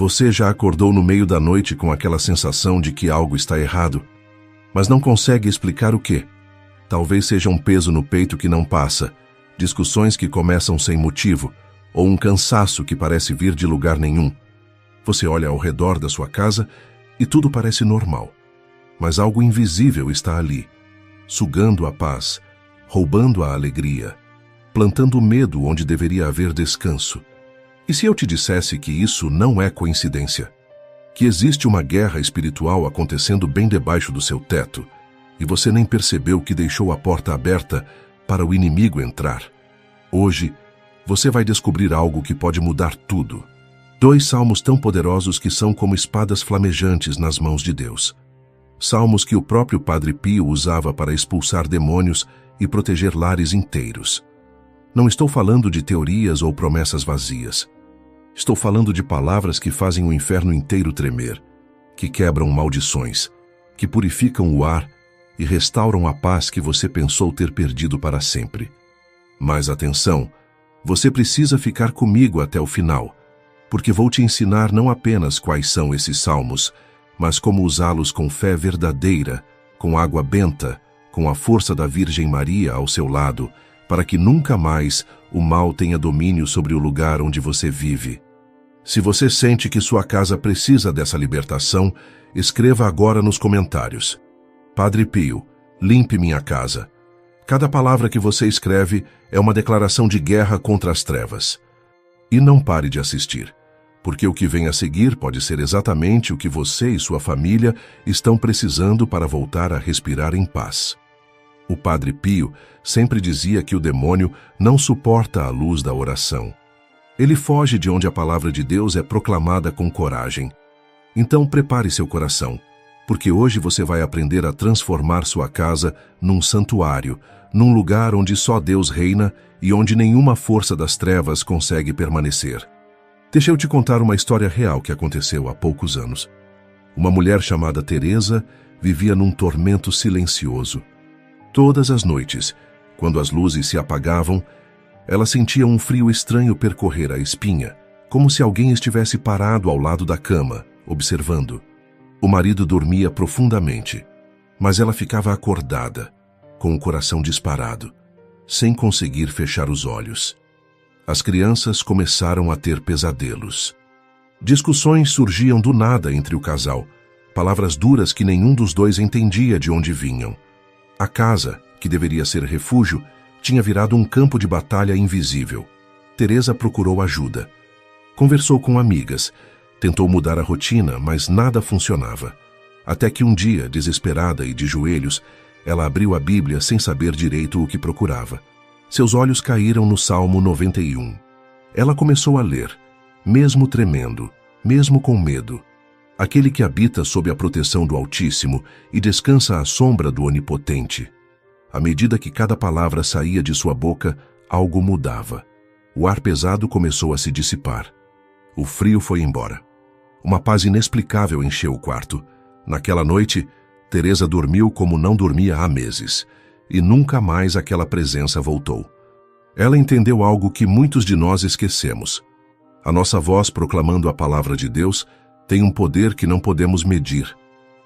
Você já acordou no meio da noite com aquela sensação de que algo está errado, mas não consegue explicar o quê? Talvez seja um peso no peito que não passa, discussões que começam sem motivo, ou um cansaço que parece vir de lugar nenhum. Você olha ao redor da sua casa e tudo parece normal, mas algo invisível está ali, sugando a paz, roubando a alegria, plantando medo onde deveria haver descanso. E se eu te dissesse que isso não é coincidência? Que existe uma guerra espiritual acontecendo bem debaixo do seu teto, e você nem percebeu que deixou a porta aberta para o inimigo entrar? Hoje, você vai descobrir algo que pode mudar tudo. 2 salmos tão poderosos que são como espadas flamejantes nas mãos de Deus. Salmos que o próprio Padre Pio usava para expulsar demônios e proteger lares inteiros. Não estou falando de teorias ou promessas vazias. Estou falando de palavras que fazem o inferno inteiro tremer, que quebram maldições, que purificam o ar e restauram a paz que você pensou ter perdido para sempre. Mas atenção, você precisa ficar comigo até o final, porque vou te ensinar não apenas quais são esses salmos, mas como usá-los com fé verdadeira, com água benta, com a força da Virgem Maria ao seu lado, para que nunca mais o mal tenha domínio sobre o lugar onde você vive. Se você sente que sua casa precisa dessa libertação, escreva agora nos comentários: Padre Pio, limpe minha casa. Cada palavra que você escreve é uma declaração de guerra contra as trevas. E não pare de assistir, porque o que vem a seguir pode ser exatamente o que você e sua família estão precisando para voltar a respirar em paz. O Padre Pio sempre dizia que o demônio não suporta a luz da oração. Ele foge de onde a palavra de Deus é proclamada com coragem. Então prepare seu coração, porque hoje você vai aprender a transformar sua casa num santuário, num lugar onde só Deus reina e onde nenhuma força das trevas consegue permanecer. Deixa eu te contar uma história real que aconteceu há poucos anos. Uma mulher chamada Teresa vivia num tormento silencioso. Todas as noites, quando as luzes se apagavam, ela sentia um frio estranho percorrer a espinha, como se alguém estivesse parado ao lado da cama, observando. O marido dormia profundamente, mas ela ficava acordada, com o coração disparado, sem conseguir fechar os olhos. As crianças começaram a ter pesadelos. Discussões surgiam do nada entre o casal, palavras duras que nenhum dos dois entendia de onde vinham. A casa, que deveria ser refúgio, tinha virado um campo de batalha invisível. Teresa procurou ajuda. Conversou com amigas, tentou mudar a rotina, mas nada funcionava. Até que um dia, desesperada e de joelhos, ela abriu a Bíblia sem saber direito o que procurava. Seus olhos caíram no Salmo 91. Ela começou a ler, mesmo tremendo, mesmo com medo. Aquele que habita sob a proteção do Altíssimo e descansa à sombra do Onipotente. À medida que cada palavra saía de sua boca, algo mudava. O ar pesado começou a se dissipar. O frio foi embora. Uma paz inexplicável encheu o quarto. Naquela noite, Teresa dormiu como não dormia há meses, e nunca mais aquela presença voltou. Ela entendeu algo que muitos de nós esquecemos. A nossa voz proclamando a palavra de Deus tem um poder que não podemos medir,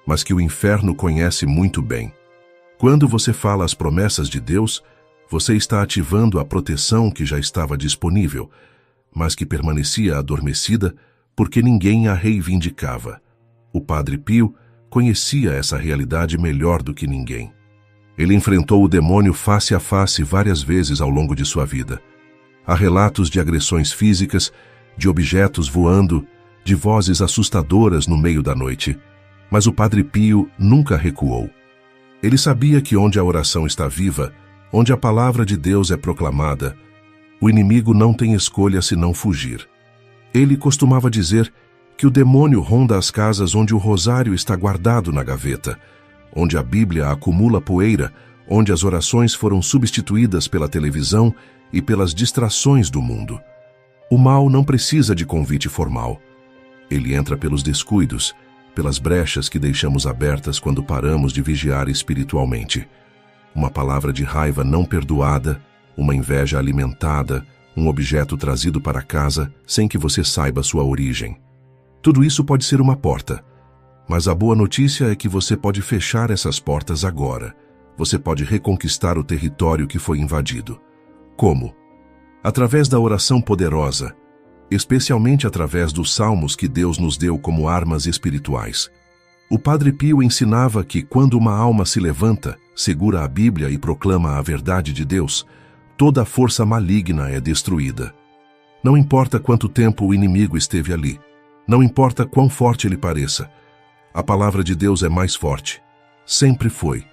mas que o inferno conhece muito bem. Quando você fala as promessas de Deus, você está ativando a proteção que já estava disponível, mas que permanecia adormecida porque ninguém a reivindicava. O Padre Pio conhecia essa realidade melhor do que ninguém. Ele enfrentou o demônio face a face várias vezes ao longo de sua vida. Há relatos de agressões físicas, de objetos voando, de vozes assustadoras no meio da noite, mas o Padre Pio nunca recuou. Ele sabia que onde a oração está viva, onde a palavra de Deus é proclamada, o inimigo não tem escolha senão fugir. Ele costumava dizer que o demônio ronda as casas onde o rosário está guardado na gaveta, onde a Bíblia acumula poeira, onde as orações foram substituídas pela televisão e pelas distrações do mundo. O mal não precisa de convite formal. Ele entra pelos descuidos, pelas brechas que deixamos abertas quando paramos de vigiar espiritualmente. Uma palavra de raiva não perdoada, uma inveja alimentada, um objeto trazido para casa sem que você saiba sua origem. Tudo isso pode ser uma porta, mas a boa notícia é que você pode fechar essas portas agora. Você pode reconquistar o território que foi invadido. Como? Através da oração poderosa, especialmente através dos salmos que Deus nos deu como armas espirituais. O Padre Pio ensinava que quando uma alma se levanta, segura a Bíblia e proclama a verdade de Deus, toda a força maligna é destruída. Não importa quanto tempo o inimigo esteve ali, não importa quão forte ele pareça, a palavra de Deus é mais forte. Sempre foi,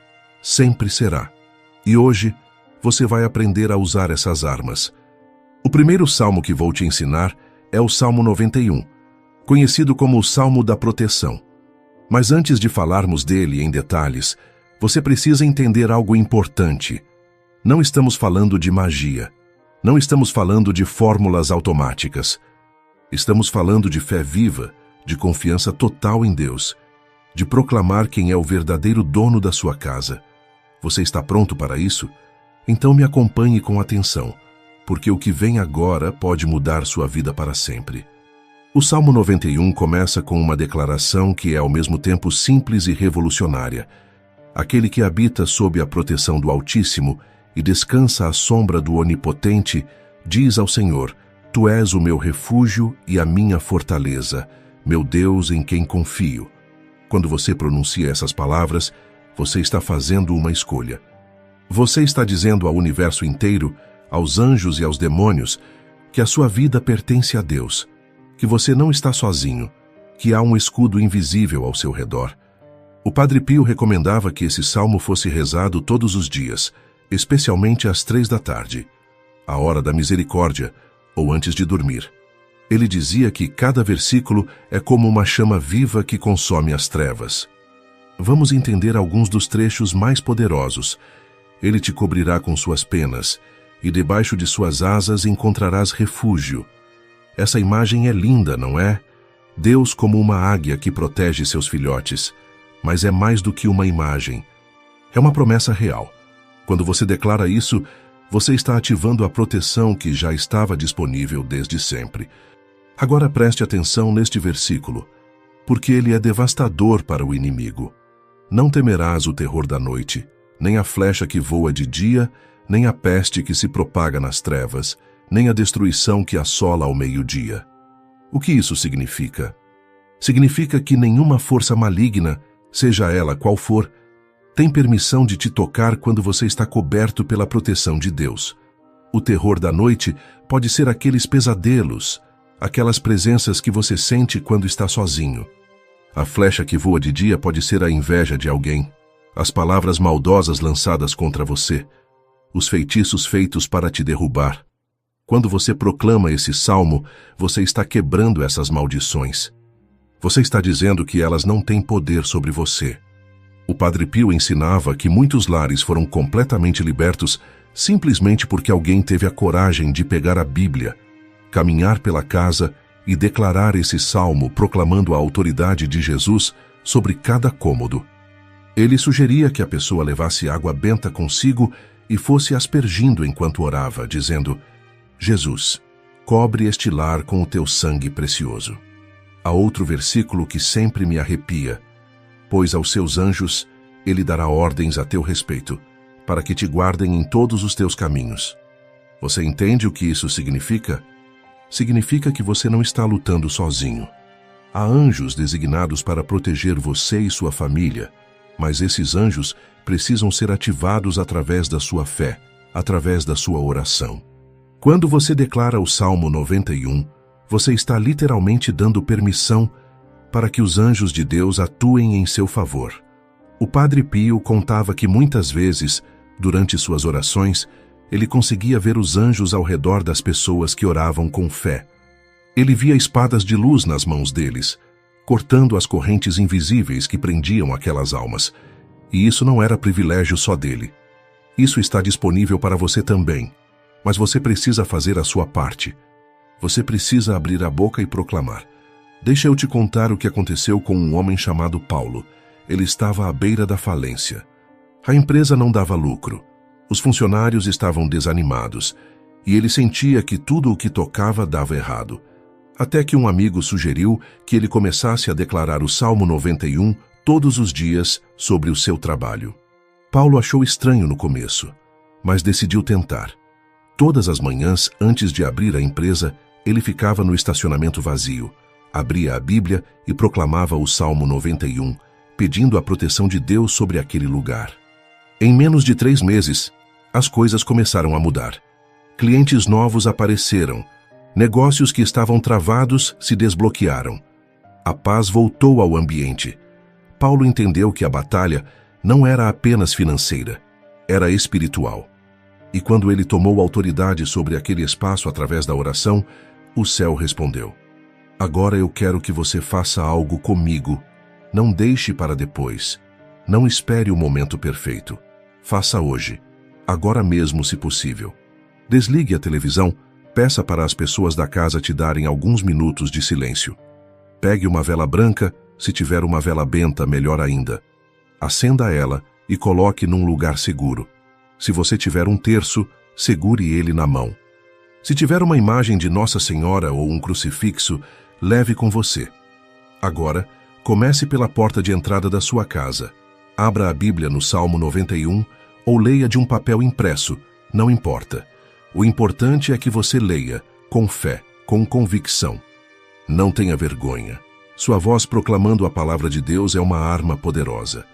sempre será. E hoje, você vai aprender a usar essas armas. O primeiro salmo que vou te ensinar é o Salmo 91, conhecido como o Salmo da Proteção. Mas antes de falarmos dele em detalhes, você precisa entender algo importante. Não estamos falando de magia. Não estamos falando de fórmulas automáticas. Estamos falando de fé viva, de confiança total em Deus, de proclamar quem é o verdadeiro dono da sua casa. Você está pronto para isso? Então me acompanhe com atenção, porque o que vem agora pode mudar sua vida para sempre. O Salmo 91 começa com uma declaração que é ao mesmo tempo simples e revolucionária. Aquele que habita sob a proteção do Altíssimo e descansa à sombra do Onipotente, diz ao Senhor: Tu és o meu refúgio e a minha fortaleza, meu Deus em quem confio. Quando você pronuncia essas palavras, você está fazendo uma escolha. Você está dizendo ao universo inteiro, aos anjos e aos demônios, que a sua vida pertence a Deus, que você não está sozinho, que há um escudo invisível ao seu redor. O Padre Pio recomendava que esse salmo fosse rezado todos os dias, especialmente às 3 da tarde, a hora da misericórdia, ou antes de dormir. Ele dizia que cada versículo é como uma chama viva que consome as trevas. Vamos entender alguns dos trechos mais poderosos. Ele te cobrirá com suas penas, e debaixo de suas asas encontrarás refúgio. Essa imagem é linda, não é? Deus como uma águia que protege seus filhotes. Mas é mais do que uma imagem. É uma promessa real. Quando você declara isso, você está ativando a proteção que já estava disponível desde sempre. Agora preste atenção neste versículo, porque ele é devastador para o inimigo. Não temerás o terror da noite, nem a flecha que voa de dia, nem a peste que se propaga nas trevas, nem a destruição que assola ao meio-dia. O que isso significa? Significa que nenhuma força maligna, seja ela qual for, tem permissão de te tocar quando você está coberto pela proteção de Deus. O terror da noite pode ser aqueles pesadelos, aquelas presenças que você sente quando está sozinho. A flecha que voa de dia pode ser a inveja de alguém, as palavras maldosas lançadas contra você, os feitiços feitos para te derrubar. Quando você proclama esse salmo, você está quebrando essas maldições. Você está dizendo que elas não têm poder sobre você. O Padre Pio ensinava que muitos lares foram completamente libertos simplesmente porque alguém teve a coragem de pegar a Bíblia, caminhar pela casa e declarar esse salmo proclamando a autoridade de Jesus sobre cada cômodo. Ele sugeria que a pessoa levasse água benta consigo e fosse aspergindo enquanto orava, dizendo: Jesus, cobre este lar com o teu sangue precioso. Há outro versículo que sempre me arrepia: pois aos seus anjos ele dará ordens a teu respeito, para que te guardem em todos os teus caminhos. Você entende o que isso significa? Significa que você não está lutando sozinho. Há anjos designados para proteger você e sua família, mas esses anjos precisam ser ativados através da sua fé, através da sua oração. Quando você declara o Salmo 91, você está literalmente dando permissão para que os anjos de Deus atuem em seu favor. O Padre Pio contava que muitas vezes, durante suas orações, ele conseguia ver os anjos ao redor das pessoas que oravam com fé. Ele via espadas de luz nas mãos deles, cortando as correntes invisíveis que prendiam aquelas almas. E isso não era privilégio só dele. Isso está disponível para você também, mas você precisa fazer a sua parte. Você precisa abrir a boca e proclamar. Deixa eu te contar o que aconteceu com um homem chamado Paulo. Ele estava à beira da falência. A empresa não dava lucro. Os funcionários estavam desanimados, e ele sentia que tudo o que tocava dava errado. Até que um amigo sugeriu que ele começasse a declarar o Salmo 91 todos os dias sobre o seu trabalho. Paulo achou estranho no começo, mas decidiu tentar. Todas as manhãs, antes de abrir a empresa, ele ficava no estacionamento vazio, abria a Bíblia e proclamava o Salmo 91, pedindo a proteção de Deus sobre aquele lugar. Em menos de 3 meses, as coisas começaram a mudar. Clientes novos apareceram. Negócios que estavam travados se desbloquearam. A paz voltou ao ambiente. Paulo entendeu que a batalha não era apenas financeira, era espiritual. E quando ele tomou autoridade sobre aquele espaço através da oração, o céu respondeu: agora eu quero que você faça algo comigo. Não deixe para depois. Não espere o momento perfeito. Faça hoje. Agora mesmo, se possível. Desligue a televisão, peça para as pessoas da casa te darem alguns minutos de silêncio. Pegue uma vela branca, se tiver uma vela benta, melhor ainda. Acenda ela e coloque num lugar seguro. Se você tiver um terço, segure ele na mão. Se tiver uma imagem de Nossa Senhora ou um crucifixo, leve com você. Agora, comece pela porta de entrada da sua casa. Abra a Bíblia no Salmo 91 ou leia de um papel impresso, não importa. O importante é que você leia, com fé, com convicção. Não tenha vergonha. Sua voz proclamando a palavra de Deus é uma arma poderosa.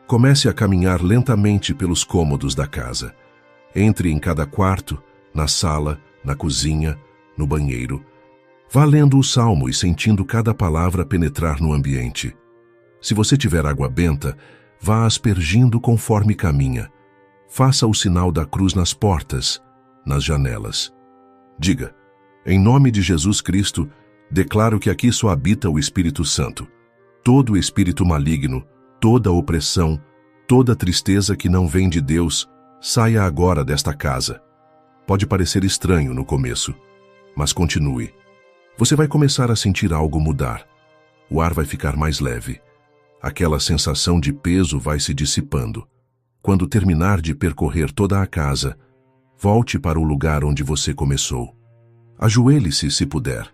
Comece a caminhar lentamente pelos cômodos da casa. Entre em cada quarto, na sala, na cozinha, no banheiro. Vá lendo o salmo e sentindo cada palavra penetrar no ambiente. Se você tiver água benta, vá aspergindo conforme caminha. Faça o sinal da cruz nas portas, nas janelas. Diga: em nome de Jesus Cristo, declaro que aqui só habita o Espírito Santo. Todo espírito maligno, toda opressão, toda tristeza que não vem de Deus, saia agora desta casa. Pode parecer estranho no começo, mas continue. Você vai começar a sentir algo mudar. O ar vai ficar mais leve. Aquela sensação de peso vai se dissipando. Quando terminar de percorrer toda a casa, volte para o lugar onde você começou. Ajoelhe-se se puder,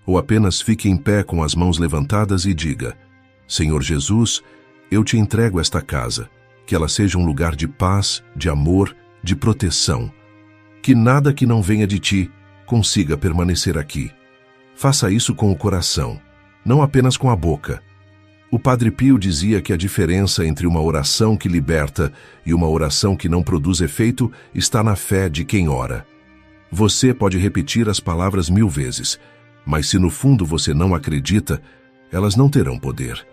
ou apenas fique em pé com as mãos levantadas e diga: Senhor Jesus, eu te entrego esta casa, que ela seja um lugar de paz, de amor, de proteção. Que nada que não venha de ti consiga permanecer aqui. Faça isso com o coração, não apenas com a boca. O Padre Pio dizia que a diferença entre uma oração que liberta e uma oração que não produz efeito está na fé de quem ora. Você pode repetir as palavras 1000 vezes, mas se no fundo você não acredita, elas não terão poder.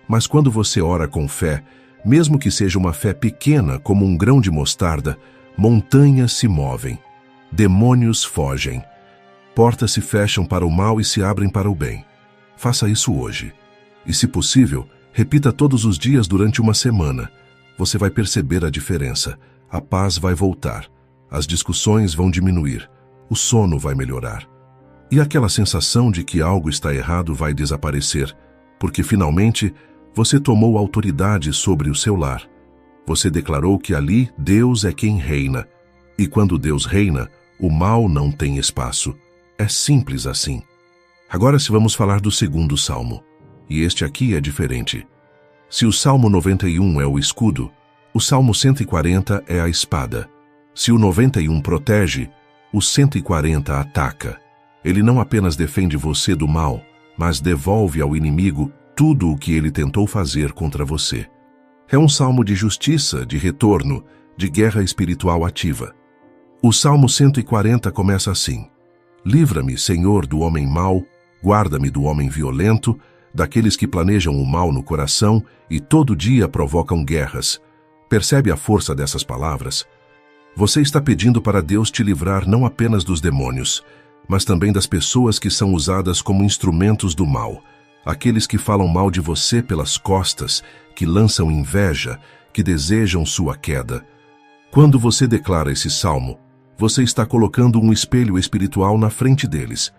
Mas quando você ora com fé, mesmo que seja uma fé pequena como um grão de mostarda, montanhas se movem, demônios fogem. Portas se fecham para o mal e se abrem para o bem. Faça isso hoje. E, se possível, repita todos os dias durante uma semana. Você vai perceber a diferença. A paz vai voltar. As discussões vão diminuir. O sono vai melhorar. E aquela sensação de que algo está errado vai desaparecer, porque finalmente você tomou autoridade sobre o seu lar. Você declarou que ali Deus é quem reina. E quando Deus reina, o mal não tem espaço. É simples assim. Agora vamos falar do segundo salmo. E este aqui é diferente. Se o Salmo 91 é o escudo, o Salmo 140 é a espada. Se o 91 protege, o 140 ataca. Ele não apenas defende você do mal, mas devolve ao inimigo tudo o que ele tentou fazer contra você. É um salmo de justiça, de retorno, de guerra espiritual ativa. O Salmo 140 começa assim: livra-me, Senhor, do homem mau, guarda-me do homem violento, daqueles que planejam o mal no coração e todo dia provocam guerras. Percebe a força dessas palavras? Você está pedindo para Deus te livrar não apenas dos demônios, mas também das pessoas que são usadas como instrumentos do mal, aqueles que falam mal de você pelas costas, que lançam inveja, que desejam sua queda. Quando você declara esse salmo, você está colocando um espelho espiritual na frente deles.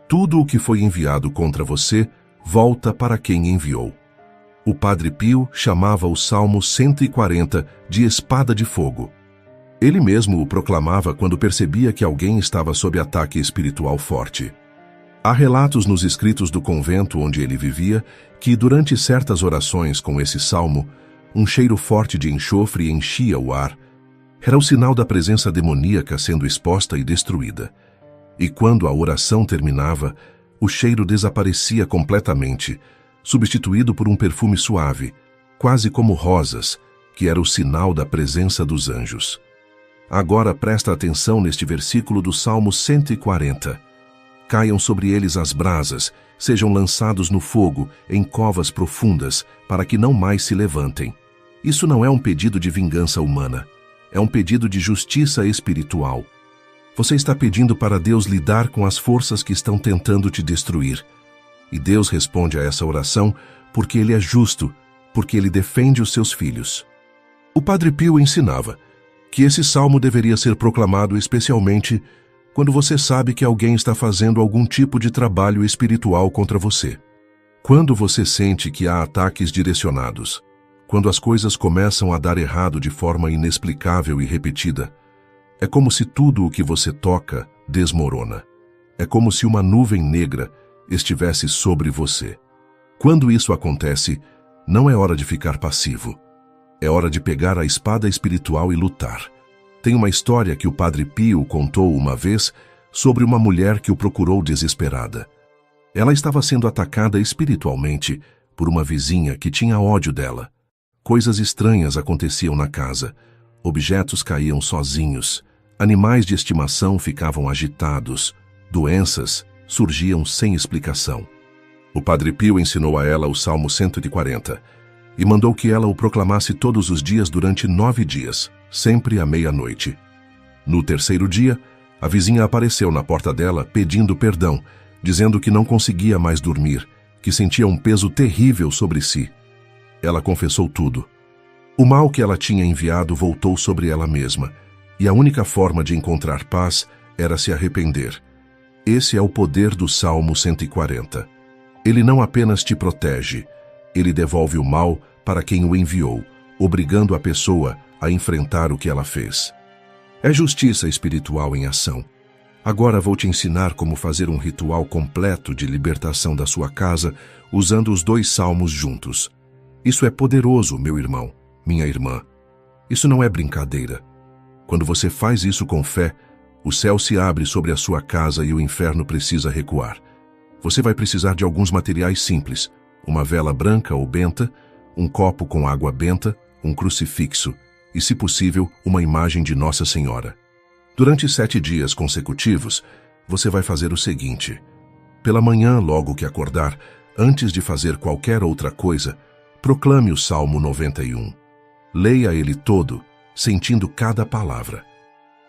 Tudo o que foi enviado contra você volta para quem enviou. O Padre Pio chamava o Salmo 140 de espada de fogo. Ele mesmo o proclamava quando percebia que alguém estava sob ataque espiritual forte. Há relatos nos escritos do convento onde ele vivia que, durante certas orações com esse salmo, um cheiro forte de enxofre enchia o ar. Era o sinal da presença demoníaca sendo exposta e destruída. E quando a oração terminava, o cheiro desaparecia completamente, substituído por um perfume suave, quase como rosas, que era o sinal da presença dos anjos. Agora presta atenção neste versículo do Salmo 140. Caiam sobre eles as brasas, sejam lançados no fogo, em covas profundas, para que não mais se levantem. Isso não é um pedido de vingança humana, é um pedido de justiça espiritual. Você está pedindo para Deus lidar com as forças que estão tentando te destruir. E Deus responde a essa oração porque Ele é justo, porque Ele defende os seus filhos. O Padre Pio ensinava que esse salmo deveria ser proclamado especialmente quando você sabe que alguém está fazendo algum tipo de trabalho espiritual contra você. Quando você sente que há ataques direcionados, quando as coisas começam a dar errado de forma inexplicável e repetida, é como se tudo o que você toca desmorona. É como se uma nuvem negra estivesse sobre você. Quando isso acontece, não é hora de ficar passivo. É hora de pegar a espada espiritual e lutar. Tem uma história que o Padre Pio contou uma vez sobre uma mulher que o procurou desesperada. Ela estava sendo atacada espiritualmente por uma vizinha que tinha ódio dela. Coisas estranhas aconteciam na casa. Objetos caíam sozinhos. Animais de estimação ficavam agitados. Doenças surgiam sem explicação. O Padre Pio ensinou a ela o Salmo 140 e mandou que ela o proclamasse todos os dias durante 9 dias, sempre à meia-noite. No terceiro dia, a vizinha apareceu na porta dela pedindo perdão, dizendo que não conseguia mais dormir, que sentia um peso terrível sobre si. Ela confessou tudo. O mal que ela tinha enviado voltou sobre ela mesma, e a única forma de encontrar paz era se arrepender. Esse é o poder do Salmo 140. Ele não apenas te protege, ele devolve o mal para quem o enviou, obrigando a pessoa a enfrentar o que ela fez. É justiça espiritual em ação. Agora vou te ensinar como fazer um ritual completo de libertação da sua casa usando os 2 salmos juntos. Isso é poderoso, meu irmão, minha irmã. Isso não é brincadeira. Quando você faz isso com fé, o céu se abre sobre a sua casa e o inferno precisa recuar. Você vai precisar de alguns materiais simples: uma vela branca ou benta, um copo com água benta, um crucifixo e, se possível, uma imagem de Nossa Senhora. Durante 7 dias consecutivos, você vai fazer o seguinte: pela manhã, logo que acordar, antes de fazer qualquer outra coisa, proclame o Salmo 91. Leia ele todo, sentindo cada palavra.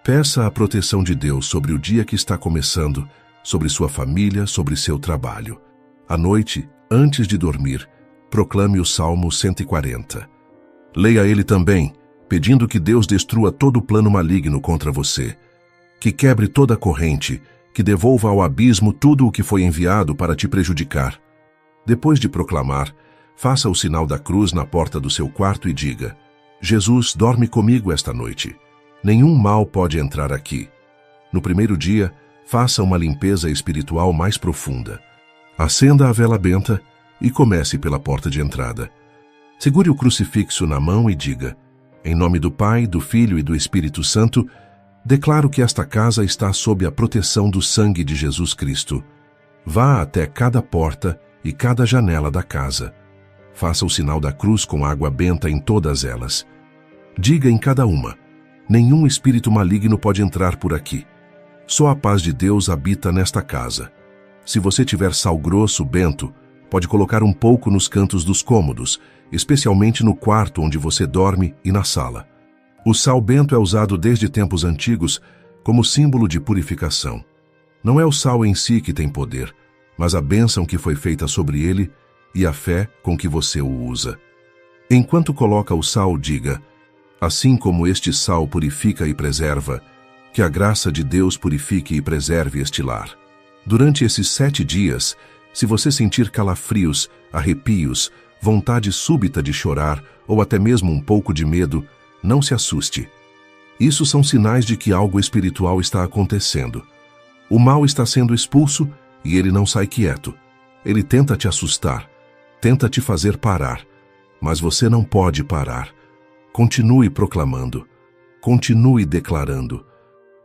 Peça a proteção de Deus sobre o dia que está começando, sobre sua família, sobre seu trabalho. À noite, antes de dormir, proclame o Salmo 140. Leia ele também, pedindo que Deus destrua todo o plano maligno contra você, que quebre toda a corrente, que devolva ao abismo tudo o que foi enviado para te prejudicar. Depois de proclamar, faça o sinal da cruz na porta do seu quarto e diga: Jesus, dorme comigo esta noite. Nenhum mal pode entrar aqui. No primeiro dia, faça uma limpeza espiritual mais profunda. Acenda a vela benta e comece pela porta de entrada. Segure o crucifixo na mão e diga: em nome do Pai, do Filho e do Espírito Santo, declaro que esta casa está sob a proteção do sangue de Jesus Cristo. Vá até cada porta e cada janela da casa. Faça o sinal da cruz com água benta em todas elas. Diga em cada uma: nenhum espírito maligno pode entrar por aqui. Só a paz de Deus habita nesta casa. Se você tiver sal grosso bento, pode colocar um pouco nos cantos dos cômodos, especialmente no quarto onde você dorme e na sala. O sal bento é usado desde tempos antigos como símbolo de purificação. Não é o sal em si que tem poder, mas a bênção que foi feita sobre ele e a fé com que você o usa. Enquanto coloca o sal, diga: assim como este sal purifica e preserva, que a graça de Deus purifique e preserve este lar. Durante esses 7 dias, se você sentir calafrios, arrepios, vontade súbita de chorar ou até mesmo um pouco de medo, não se assuste. Isso são sinais de que algo espiritual está acontecendo. O mal está sendo expulso e ele não sai quieto. Ele tenta te assustar, tenta te fazer parar, mas você não pode parar. Continue proclamando, continue declarando.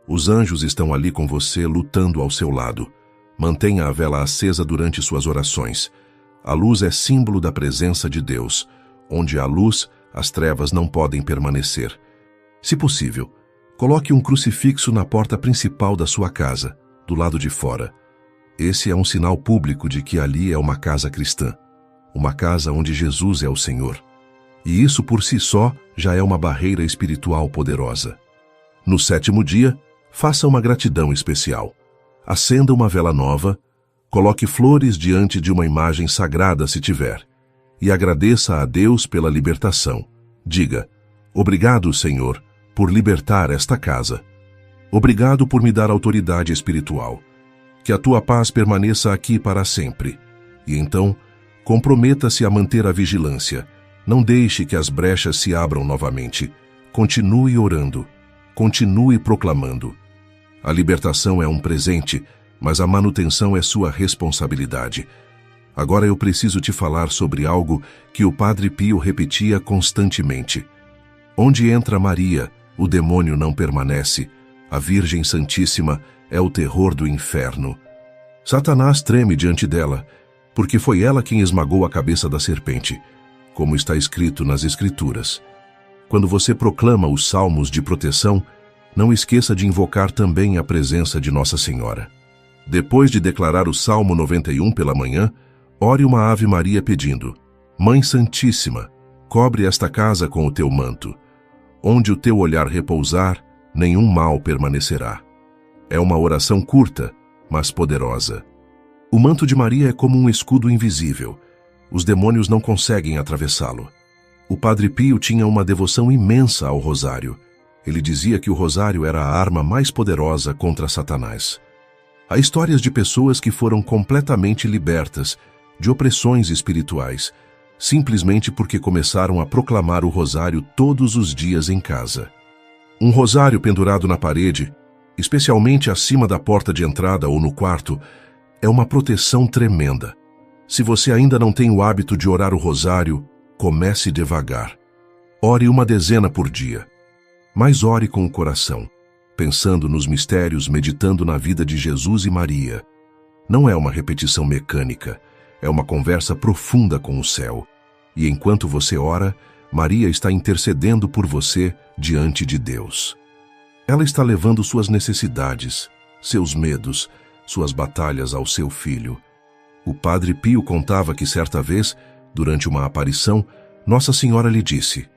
Os anjos estão ali com você, lutando ao seu lado. Mantenha a vela acesa durante suas orações. A luz é símbolo da presença de Deus. Onde há luz, as trevas não podem permanecer. Se possível, coloque um crucifixo na porta principal da sua casa, do lado de fora. Esse é um sinal público de que ali é uma casa cristã, uma casa onde Jesus é o Senhor. E isso por si só já é uma barreira espiritual poderosa. No 7º dia, faça uma gratidão especial. Acenda uma vela nova, coloque flores diante de uma imagem sagrada se tiver, e agradeça a Deus pela libertação. Diga: obrigado, Senhor, por libertar esta casa. Obrigado por me dar autoridade espiritual. Que a tua paz permaneça aqui para sempre. E então, comprometa-se a manter a vigilância. Não deixe que as brechas se abram novamente. Continue orando. Continue proclamando. A libertação é um presente, mas a manutenção é sua responsabilidade. Agora eu preciso te falar sobre algo que o Padre Pio repetia constantemente. Onde entra Maria, o demônio não permanece. A Virgem Santíssima é o terror do inferno. Satanás treme diante dela, porque foi ela quem esmagou a cabeça da serpente, como está escrito nas Escrituras. Quando você proclama os salmos de proteção, não esqueça de invocar também a presença de Nossa Senhora. Depois de declarar o Salmo 91 pela manhã, ore uma Ave Maria pedindo: Mãe Santíssima, cobre esta casa com o teu manto. Onde o teu olhar repousar, nenhum mal permanecerá. É uma oração curta, mas poderosa. O manto de Maria é como um escudo invisível. Os demônios não conseguem atravessá-lo. O Padre Pio tinha uma devoção imensa ao rosário. Ele dizia que o rosário era a arma mais poderosa contra Satanás. Há histórias de pessoas que foram completamente libertas de opressões espirituais, simplesmente porque começaram a proclamar o rosário todos os dias em casa. Um rosário pendurado na parede, especialmente acima da porta de entrada ou no quarto, é uma proteção tremenda. Se você ainda não tem o hábito de orar o rosário, comece devagar. Ore uma dezena por dia. Mas ore com o coração, pensando nos mistérios, meditando na vida de Jesus e Maria. Não é uma repetição mecânica, é uma conversa profunda com o céu. E enquanto você ora, Maria está intercedendo por você diante de Deus. Ela está levando suas necessidades, seus medos, suas batalhas ao seu filho. O Padre Pio contava que certa vez, durante uma aparição, Nossa Senhora lhe disse: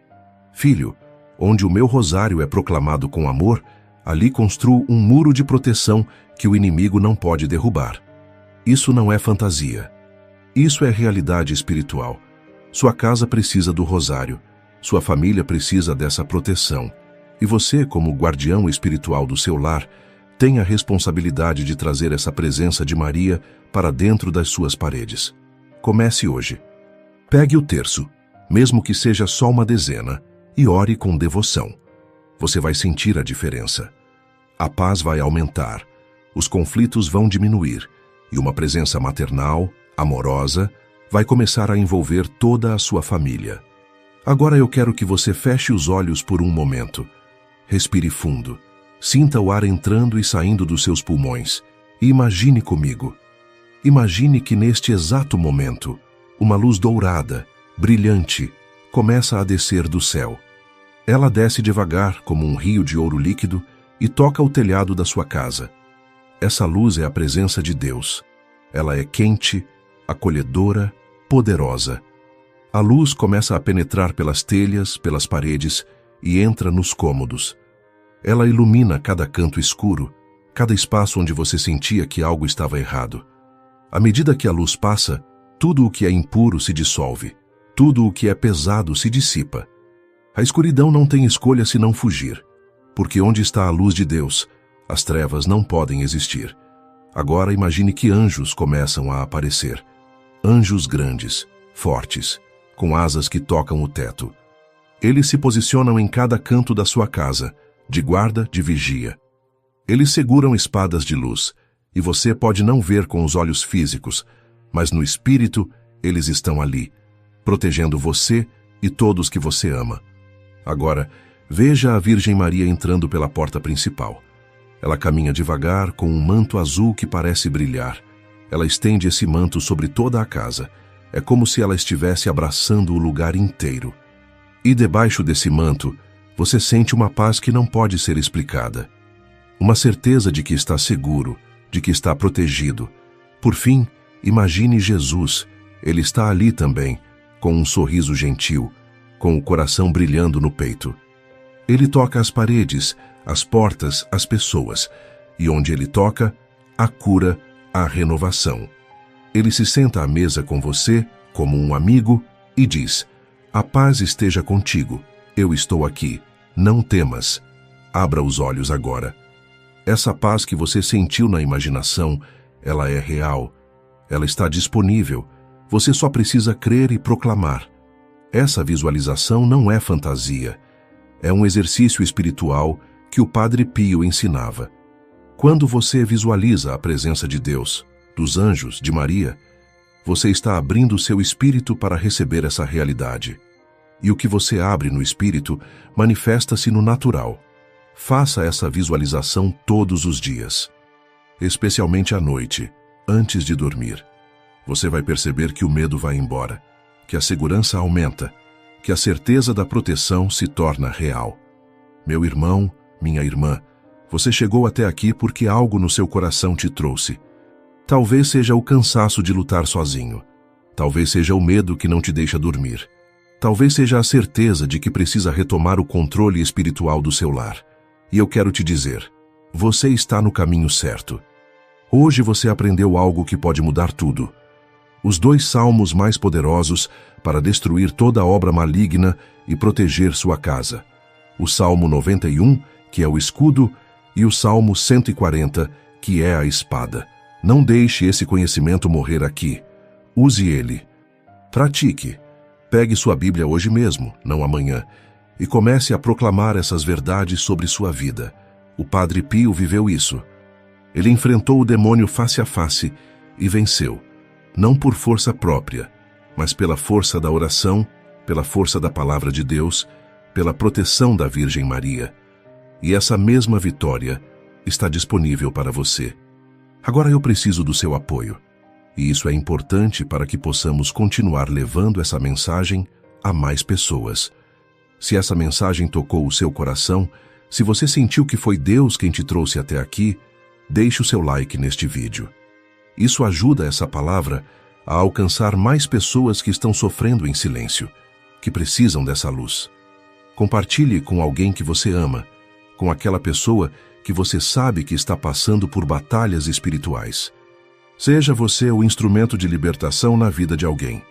Filho, onde o meu rosário é proclamado com amor, ali construo um muro de proteção que o inimigo não pode derrubar. Isso não é fantasia. Isso é realidade espiritual. Sua casa precisa do rosário. Sua família precisa dessa proteção. E você, como guardião espiritual do seu lar, tem a responsabilidade de trazer essa presença de Maria para dentro das suas paredes. Comece hoje. Pegue o terço, mesmo que seja só uma dezena, e ore com devoção. Você vai sentir a diferença. A paz vai aumentar, os conflitos vão diminuir, e uma presença maternal, amorosa, vai começar a envolver toda a sua família. Agora eu quero que você feche os olhos por um momento. Respire fundo. Sinta o ar entrando e saindo dos seus pulmões. E imagine comigo. Imagine que neste exato momento, uma luz dourada, brilhante, começa a descer do céu. Ela desce devagar, como um rio de ouro líquido, e toca o telhado da sua casa. Essa luz é a presença de Deus. Ela é quente, acolhedora, poderosa. A luz começa a penetrar pelas telhas, pelas paredes e entra nos cômodos. Ela ilumina cada canto escuro, cada espaço onde você sentia que algo estava errado. À medida que a luz passa, tudo o que é impuro se dissolve, tudo o que é pesado se dissipa. A escuridão não tem escolha senão fugir, porque onde está a luz de Deus, as trevas não podem existir. Agora imagine que anjos começam a aparecer. Anjos grandes, fortes, com asas que tocam o teto. Eles se posicionam em cada canto da sua casa, de guarda, de vigia. Eles seguram espadas de luz, e você pode não ver com os olhos físicos, mas no espírito eles estão ali, protegendo você e todos que você ama. Agora, veja a Virgem Maria entrando pela porta principal. Ela caminha devagar com um manto azul que parece brilhar. Ela estende esse manto sobre toda a casa. É como se ela estivesse abraçando o lugar inteiro. E debaixo desse manto, você sente uma paz que não pode ser explicada. Uma certeza de que está seguro, de que está protegido. Por fim, imagine Jesus. Ele está ali também, com um sorriso gentil, com o coração brilhando no peito. Ele toca as paredes, as portas, as pessoas, e onde ele toca, a cura, a renovação. Ele se senta à mesa com você, como um amigo, e diz: "A paz esteja contigo, eu estou aqui, não temas." Abra os olhos agora. Essa paz que você sentiu na imaginação, ela é real, ela está disponível, você só precisa crer e proclamar. Essa visualização não é fantasia, é um exercício espiritual que o Padre Pio ensinava. Quando você visualiza a presença de Deus, dos anjos, de Maria, você está abrindo seu espírito para receber essa realidade. E o que você abre no espírito manifesta-se no natural. Faça essa visualização todos os dias, especialmente à noite, antes de dormir. Você vai perceber que o medo vai embora, que a segurança aumenta, que a certeza da proteção se torna real. Meu irmão, minha irmã, você chegou até aqui porque algo no seu coração te trouxe. Talvez seja o cansaço de lutar sozinho. Talvez seja o medo que não te deixa dormir. Talvez seja a certeza de que precisa retomar o controle espiritual do seu lar. E eu quero te dizer, você está no caminho certo. Hoje você aprendeu algo que pode mudar tudo. Os 2 salmos mais poderosos para destruir toda obra maligna e proteger sua casa. O Salmo 91, que é o escudo, e o Salmo 140, que é a espada. Não deixe esse conhecimento morrer aqui. Use ele. Pratique. Pegue sua Bíblia hoje mesmo, não amanhã, e comece a proclamar essas verdades sobre sua vida. O Padre Pio viveu isso. Ele enfrentou o demônio face a face e venceu, não por força própria, mas pela força da oração, pela força da palavra de Deus, pela proteção da Virgem Maria. E essa mesma vitória está disponível para você. Agora eu preciso do seu apoio. E isso é importante para que possamos continuar levando essa mensagem a mais pessoas. Se essa mensagem tocou o seu coração, se você sentiu que foi Deus quem te trouxe até aqui, deixe o seu like neste vídeo. Isso ajuda essa palavra a alcançar mais pessoas que estão sofrendo em silêncio, que precisam dessa luz. Compartilhe com alguém que você ama, com aquela pessoa que você sabe que está passando por batalhas espirituais. Seja você o instrumento de libertação na vida de alguém.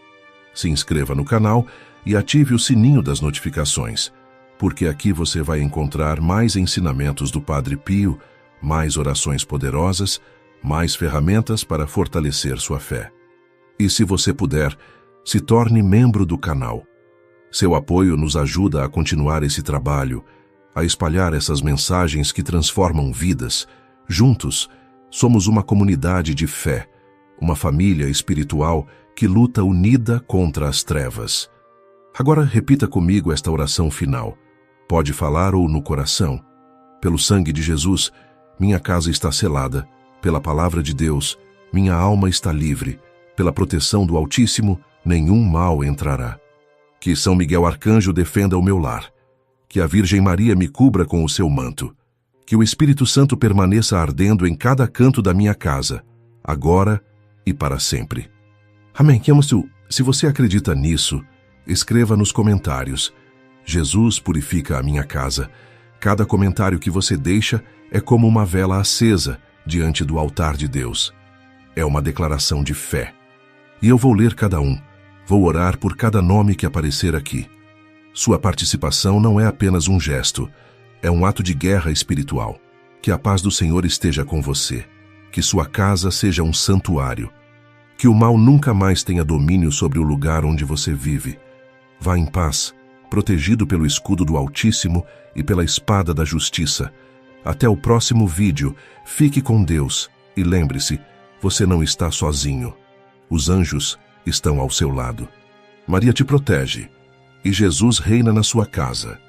Se inscreva no canal e ative o sininho das notificações, porque aqui você vai encontrar mais ensinamentos do Padre Pio, mais orações poderosas, mais ferramentas para fortalecer sua fé. E se você puder, se torne membro do canal. Seu apoio nos ajuda a continuar esse trabalho, a espalhar essas mensagens que transformam vidas. Juntos, somos uma comunidade de fé, uma família espiritual que luta unida contra as trevas. Agora repita comigo esta oração final. Pode falar ou no coração. Pelo sangue de Jesus, minha casa está selada. Pela palavra de Deus, minha alma está livre. Pela proteção do Altíssimo, nenhum mal entrará. Que São Miguel Arcanjo defenda o meu lar. Que a Virgem Maria me cubra com o seu manto. Que o Espírito Santo permaneça ardendo em cada canto da minha casa, agora e para sempre. Amém. Se você acredita nisso, escreva nos comentários. Jesus purifica a minha casa. Cada comentário que você deixa é como uma vela acesa diante do altar de Deus. É uma declaração de fé. E eu vou ler cada um. Vou orar por cada nome que aparecer aqui. Sua participação não é apenas um gesto, é um ato de guerra espiritual. Que a paz do Senhor esteja com você. Que sua casa seja um santuário. Que o mal nunca mais tenha domínio sobre o lugar onde você vive. Vá em paz, protegido pelo escudo do Altíssimo e pela espada da justiça. Até o próximo vídeo. Fique com Deus E lembre-se, você não está sozinho. Os anjos estão ao seu lado. Maria te protege e Jesus reina na sua casa.